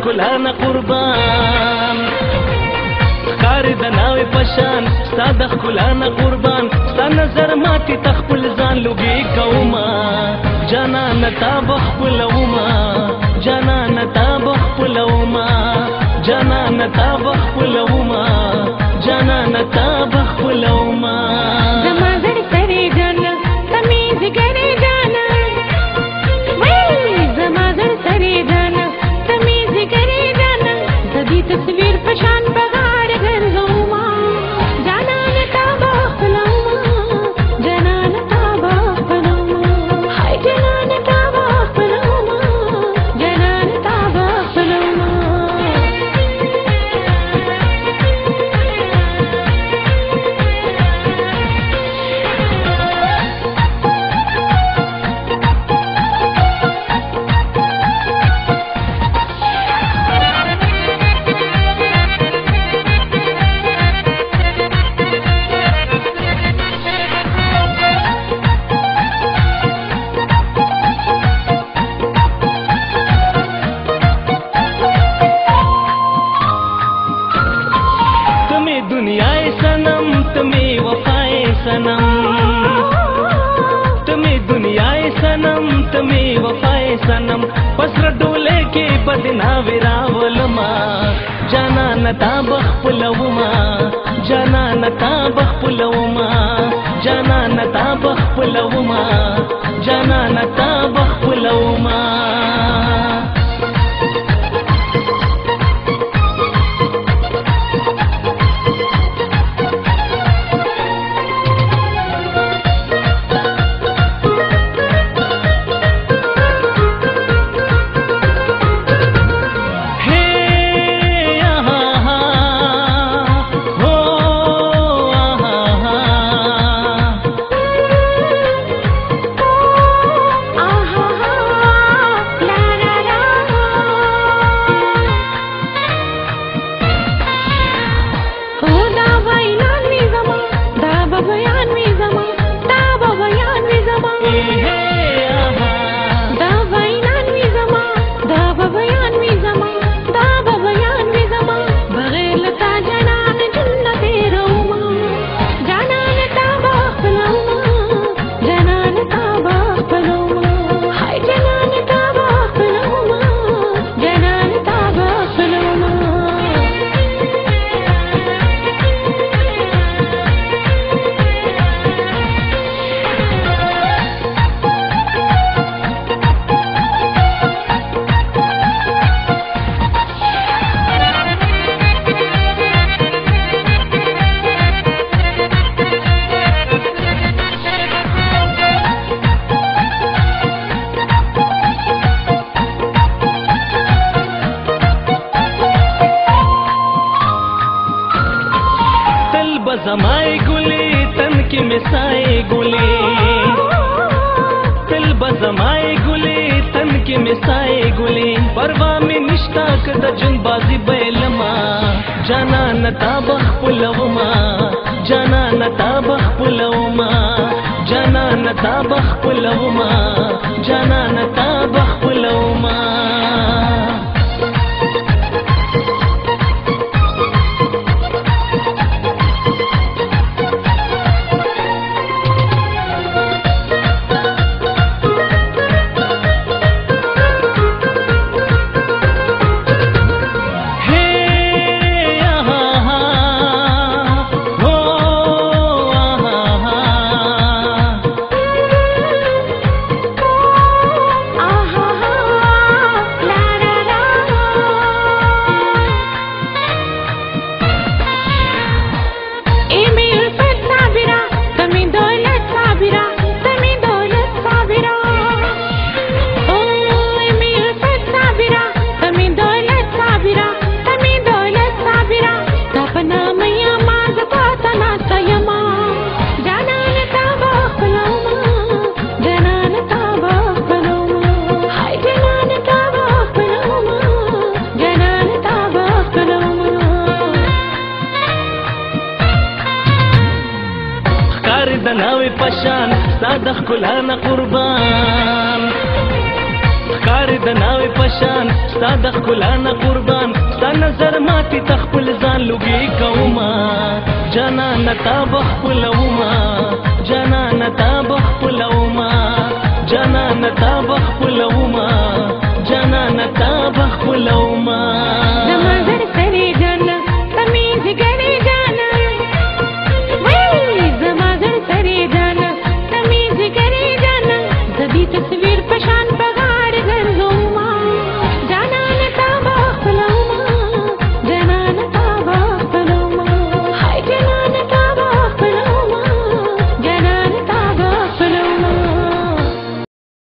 ښکلا نه قربان ښکاري د ناوې پشان ستا د ښکلا نه قربان ستا نظر ماتې ته خپل ځان لوګي کومه جانانه تا به خپلومه جانانه تا به خپلومه جانانه تا به خپلومه جانانه تا به خپلومه زما زړه سرې جانه ته مې ځګرې جانه زما زړه سرې جانه ته مې ځګرې جانه د دې تصویر په شان په غاړه ګرځومه جانانه تا به خپلومه جانانه تا به خپلومه هاي جانانه تا به خپلومه جانانه تا به خپلومه सनम पसर डोले के बदना विरावलमा जनाना ता बखपुलवमा जनाना ता बखपुलवमा जनाना ता बखपुलवमा जनाना ता बखपुलवमा जमाए गुले तन के मिसाए गुले दिल बजमाए गुले तन के मिसाए गुले परवा में निष्ठा कद जुनबाजी बैलमा जाना नता बखपुलवमा जाना नता बखपुलवमा जाना नता बखपुलवमा जाना नता बखपुलवमा پشان ستا د ښکلا نه قربان ښکار د ناوې پشان ستا د ښکلا نه قربان ستا نظر ماتې ته خپل ځان لوګي کوما جانانه تا به خپلوما جانانه تا به خپلوما جانانه تا به خپلوما جانانه تا به خپلوما